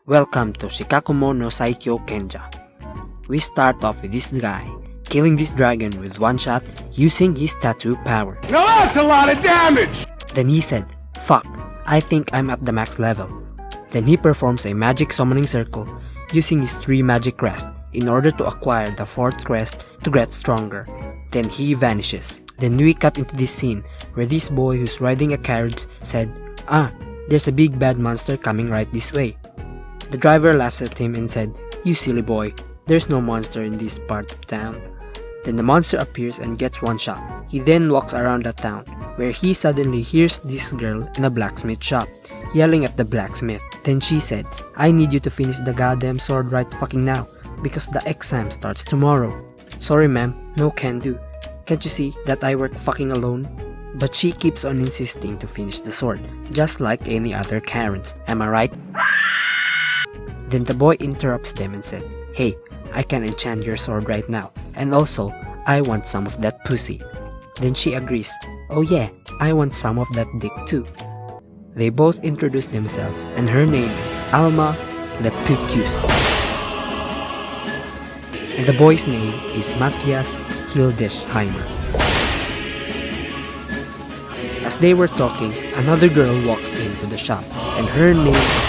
Welcome to Shikkakumon no Saikyou Kenja. We start off with this guy killing this dragon with one shot using his tattoo power. Now that's a lot of damage! Then he said, "Fuck, I think I'm at the max level." Then he performs a magic summoning circle using his 3 magic crests in order to acquire the 4th crest to get stronger. Then he vanishes. Then we cut into this scene where this boy who's riding a carriage said, there's a big bad monster coming right this way." The driver laughs at him and said, "You silly boy, there's no monster in this part of town." Then the monster appears and gets one shot. He then walks around the town, where he suddenly hears this girl in a blacksmith shop, yelling at the blacksmith. Then she said, "I need you to finish the goddamn sword right fucking now, because the exam starts tomorrow." "Sorry ma'am, no can do. Can't you see that I work fucking alone?" But she keeps on insisting to finish the sword, just like any other Karens, am I right? Then the boy interrupts them and said, "Hey, I can enchant your sword right now, and also, I want some of that pussy." Then she agrees, "Oh yeah, I want some of that dick too." They both introduce themselves, and her name is Alma Lepicius. And the boy's name is Matthias Hildesheimer. As they were talking, another girl walks into the shop, and her name is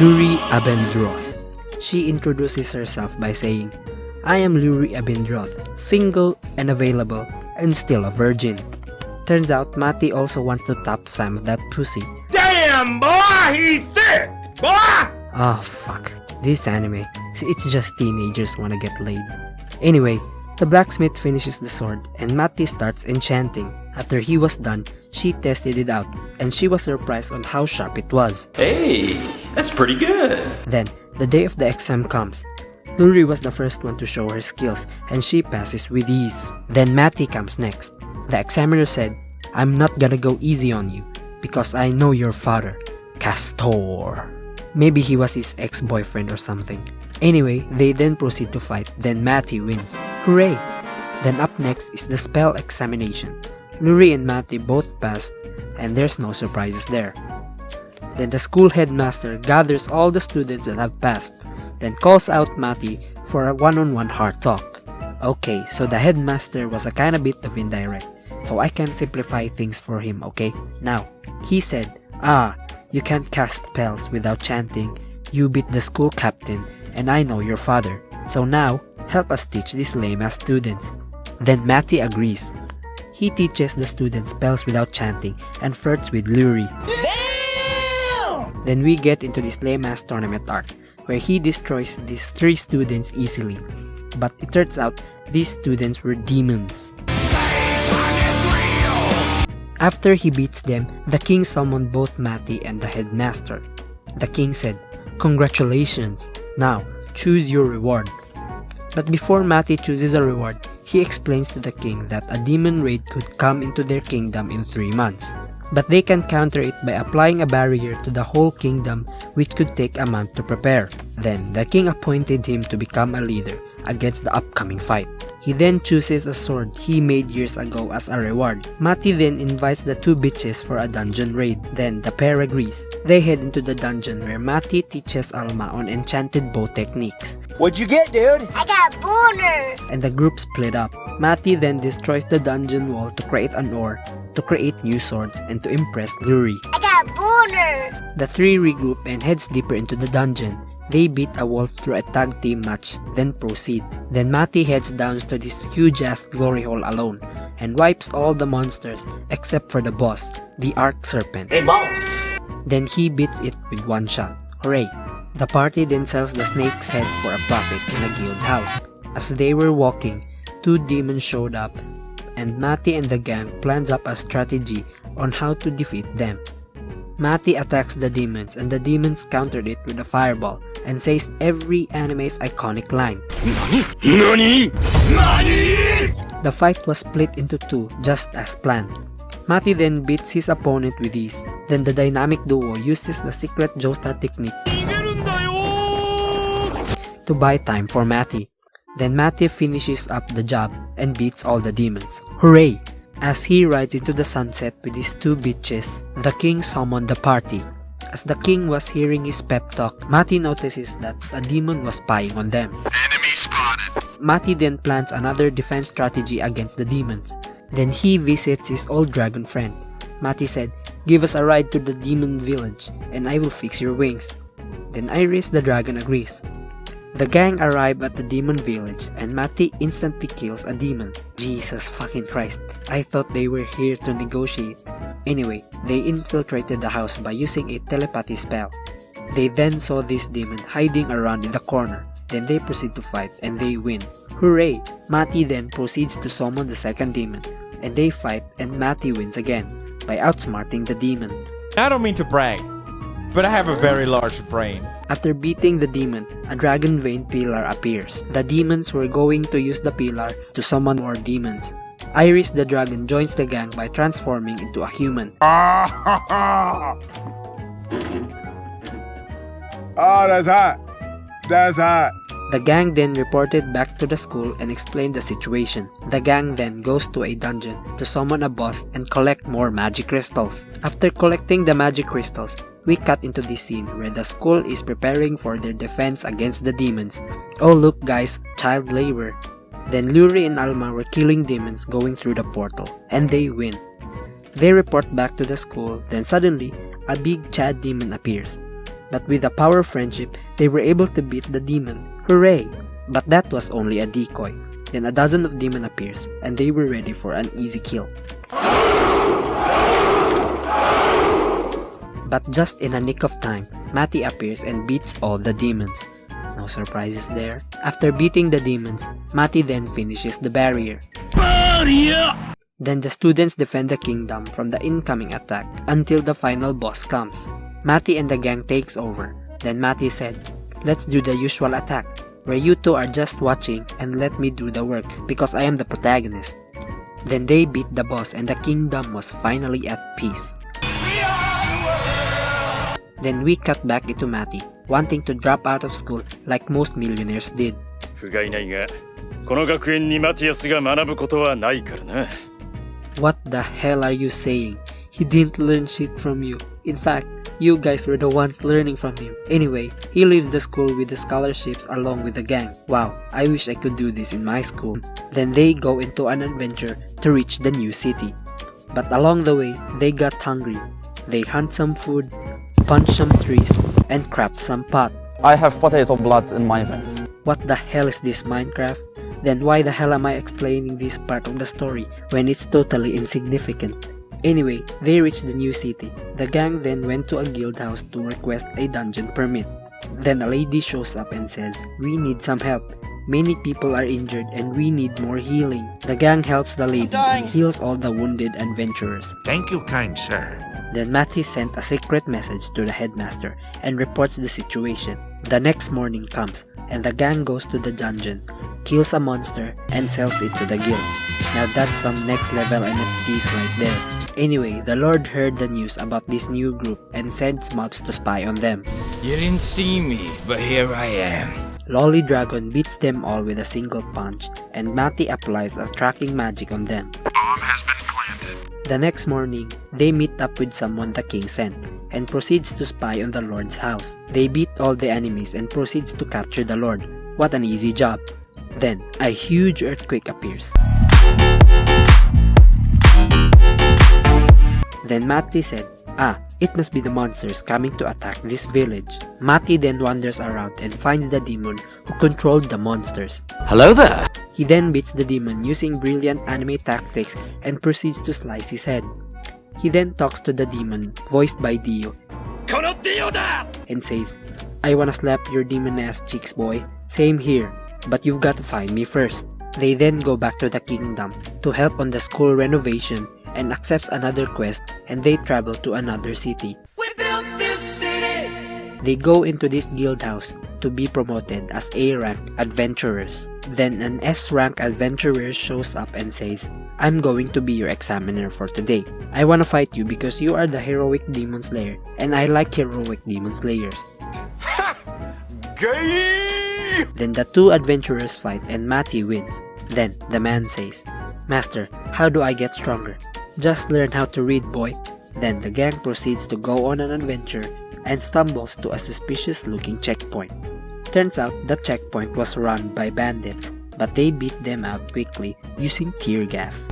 Luri Abendroth. She introduces herself by saying, "I am Luri Abendroth, single and available, and still a virgin." Turns out Matti also wants to tap some of that pussy. Damn, boy, he's thick, boy! Oh fuck, this anime, it's just teenagers wanna get laid. Anyway, the blacksmith finishes the sword and Matti starts enchanting. After he was done, she tested it out and she was surprised on how sharp it was. Hey, that's pretty good. Then, the day of the exam comes. Luri was the first one to show her skills and she passes with ease. Then Matti comes next. The examiner said, "I'm not gonna go easy on you because I know your father, Castor." Maybe he was his ex-boyfriend or something. Anyway, they then proceed to fight. Then Matti wins. Hooray! Then up next is the spell examination. Luri and Matti both passed and there's no surprises there. Then the school headmaster gathers all the students that have passed, then calls out Matti for a one-on-one heart talk. Okay, so the headmaster was a kinda bit of indirect, so I can simplify things for him, okay? Now, he said, you can't cast spells without chanting, you beat the school captain, and I know your father, so now, help us teach these lame-ass students. Then Matti agrees. He teaches the students spells without chanting and flirts with Luri. Then we get into this lame-ass tournament arc, where he destroys these 3 students easily. But it turns out, these students were demons. After he beats them, the king summoned both Matti and the headmaster. The king said, "Congratulations! Now, choose your reward." But before Matti chooses a reward, he explains to the king that a demon raid could come into their kingdom in 3 months. But they can counter it by applying a barrier to the whole kingdom, which could take a month to prepare. Then, the king appointed him to become a leader against the upcoming fight. He then chooses a sword he made years ago as a reward. Matti then invites the 2 bitches for a dungeon raid. Then, the pair agrees. They head into the dungeon where Matti teaches Alma on enchanted bow techniques. "What'd you get, dude?" I got a boner! And the group split up. Matti then destroys the dungeon wall to create an ore, to create new swords, and to impress Luri. I got a boner! The 3 regroup and heads deeper into the dungeon. They beat a wolf through a tag team match, then proceed. Then Matti heads down to this huge ass glory hole alone, and wipes all the monsters except for the boss, the Arc Serpent. Hey, boss. Then he beats it with one shot. Hooray! The party then sells the snake's head for a profit in a guild house. As they were walking, 2 demons showed up, and Matti and the gang plans up a strategy on how to defeat them. Matti attacks the demons and the demons countered it with a fireball and says every anime's iconic line. Nani? Nani? The fight was split into 2 just as planned. Matti then beats his opponent with ease. Then the dynamic duo uses the secret Joestar technique to buy time for Matti. Then Matti finishes up the job and beats all the demons. Hooray! As he rides into the sunset with his 2 bitches, the king summoned the party. As the king was hearing his pep talk, Matty notices that a demon was spying on them. Enemy spotted. Matty then plans another defense strategy against the demons. Then he visits his old dragon friend. Matty said, "Give us a ride to the demon village and I will fix your wings." Then Iris the dragon agrees. The gang arrive at the demon village and Matty instantly kills a demon. Jesus fucking Christ, I thought they were here to negotiate. Anyway, they infiltrated the house by using a telepathy spell. They then saw this demon hiding around in the corner. Then they proceed to fight and they win. Hooray! Matty then proceeds to summon the second demon and they fight and Matty wins again by outsmarting the demon. I don't mean to brag, but I have a very large brain. After beating the demon, a dragon vein pillar appears. The demons were going to use the pillar to summon more demons. Iris the dragon joins the gang by transforming into a human. Oh, that's hot. That's hot. The gang then reported back to the school and explained the situation. The gang then goes to a dungeon to summon a boss and collect more magic crystals. After collecting the magic crystals, we cut into this scene where the school is preparing for their defense against the demons. Oh look guys, child labor. Then Luri and Alma were killing demons going through the portal, and they win. They report back to the school, then suddenly, a big Chad demon appears. But with the power of friendship, they were able to beat the demon. Hooray! But that was only a decoy. Then a dozen of demon appears, and they were ready for an easy kill. But just in a nick of time, Matty appears and beats all the demons. No surprises there. After beating the demons, Matty then finishes the barrier. Then the students defend the kingdom from the incoming attack until the final boss comes. Matty and the gang takes over. Then Matty said, "Let's do the usual attack, where you two are just watching and let me do the work because I am the protagonist." Then they beat the boss and the kingdom was finally at peace. Then we cut back into Matty, wanting to drop out of school like most millionaires did. 不甲斐ないが、この学園にマティアスが学ぶことはないからな。 What the hell are you saying? He didn't learn shit from you. In fact, you guys were the ones learning from him. Anyway, he leaves the school with the scholarships along with the gang. Wow, I wish I could do this in my school. Then they go into an adventure to reach the new city. But along the way, they got hungry. They hunt some food, punch some trees, and craft some pot. I have potato blood in my veins. What the hell is this Minecraft? Then why the hell am I explaining this part of the story when it's totally insignificant? Anyway, they reached the new city. The gang then went to a guild house to request a dungeon permit. Then a lady shows up and says, "We need some help. Many people are injured and we need more healing." The gang helps the lady and heals all the wounded adventurers. Thank you, kind sir. Then Matty sent a secret message to the headmaster and reports the situation. The next morning comes and the gang goes to the dungeon, kills a monster, and sells it to the guild. Now that's some next level NFTs right there. Anyway, the Lord heard the news about this new group and sends mobs to spy on them. You didn't see me, but here I am. Lolly Dragon beats them all with a single punch, and Matty applies a tracking magic on them. Bomb has been planted. The next morning, they meet up with someone the king sent, and proceeds to spy on the Lord's house. They beat all the enemies and proceeds to capture the Lord. What an easy job. Then, a huge earthquake appears. Then Matty said, it must be the monsters coming to attack this village. Matty then wanders around and finds the demon who controlled the monsters. Hello there. He then beats the demon using brilliant anime tactics and proceeds to slice his head. He then talks to the demon, voiced by Dio, このディオだ! and says, "I wanna slap your demon ass cheeks, boy. Same here, but you've got to find me first." They then go back to the kingdom to help on the school renovation and accepts another quest, and they travel to another city. We built this city. They go into this guild house to be promoted as A-rank adventurers. Then an S-rank adventurer shows up and says, "I'm going to be your examiner for today. I wanna fight you because you are the heroic demon slayer, and I like heroic demon slayers." Gay! Then the two adventurers fight and Matty wins. Then the man says, "Master, how do I get stronger?" "Just learn how to read, boy." Then the gang proceeds to go on an adventure and stumbles to a suspicious-looking checkpoint. Turns out the checkpoint was run by bandits, but they beat them out quickly using tear gas.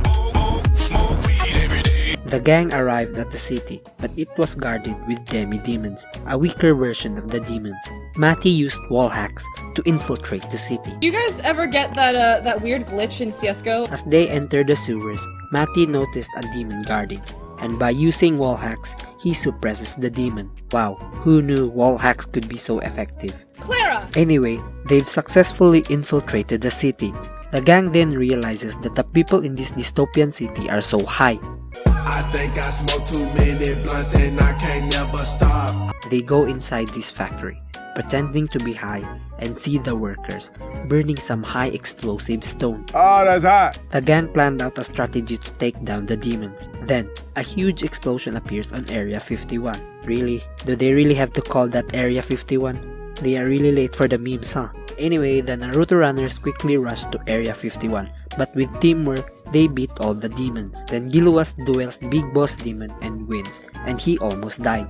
The gang arrived at the city, but it was guarded with demi-demons, a weaker version of the demons. Matty used wall hacks to infiltrate the city. Do you guys ever get that weird glitch in CSGO? As they entered the sewers, Matty noticed a demon guarding, and by using wall hacks, he suppresses the demon. Wow, who knew wall hacks could be so effective? Clara! Anyway, they've successfully infiltrated the city. The gang then realizes that the people in this dystopian city are so high. I think I smoked too many blunts and I can't never stop. They go inside this factory, pretending to be high, and see the workers burning some high explosive stone. Oh, that's hot. The gang planned out a strategy to take down the demons. Then, a huge explosion appears on Area 51. Really? Do they really have to call that Area 51? They are really late for the memes, huh? Anyway, the Naruto runners quickly rush to Area 51, but with teamwork, they beat all the demons. Then Giluas duels Big Boss Demon and wins, and he almost died.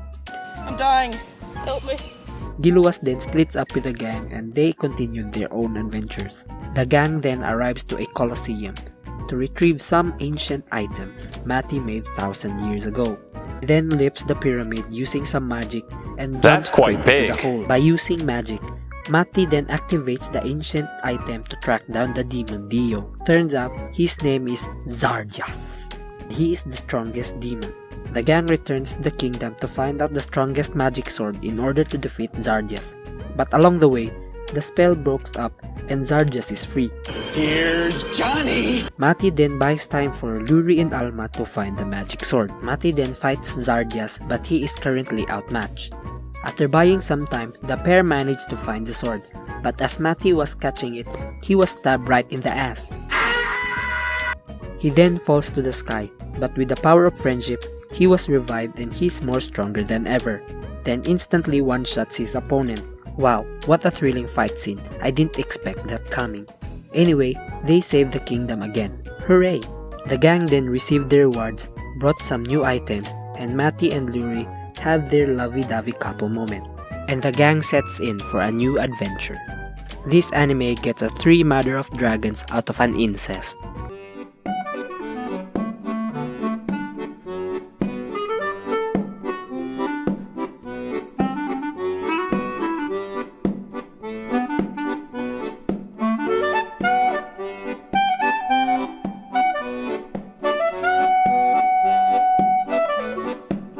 I'm dying. Help me. Giluas then splits up with the gang and they continued their own adventures. The gang then arrives to a coliseum to retrieve some ancient item Matty made 1,000 years ago. He then lifts the pyramid using some magic and That's jumps quite straight into big. the hole. By using magic, Matty then activates the ancient item to track down the demon Dio. Turns out, his name is Zardias. He is the strongest demon. The gang returns to the kingdom to find out the strongest magic sword in order to defeat Zardias. But along the way, the spell breaks up and Zardias is free. Here's Johnny! Matty then buys time for Luri and Alma to find the magic sword. Matty then fights Zardias, but he is currently outmatched. After buying some time, the pair managed to find the sword, but as Matty was catching it, he was stabbed right in the ass. He then falls to the sky, but with the power of friendship, he was revived and he's more stronger than ever. Then instantly one-shots his opponent. Wow, what a thrilling fight scene. I didn't expect that coming. Anyway, they saved the kingdom again. Hooray! The gang then received their rewards, brought some new items, and Matty and Luri have their lovey-dovey couple moment. And the gang sets in for a new adventure. This anime gets a 3 Mother of Dragons out of an incest.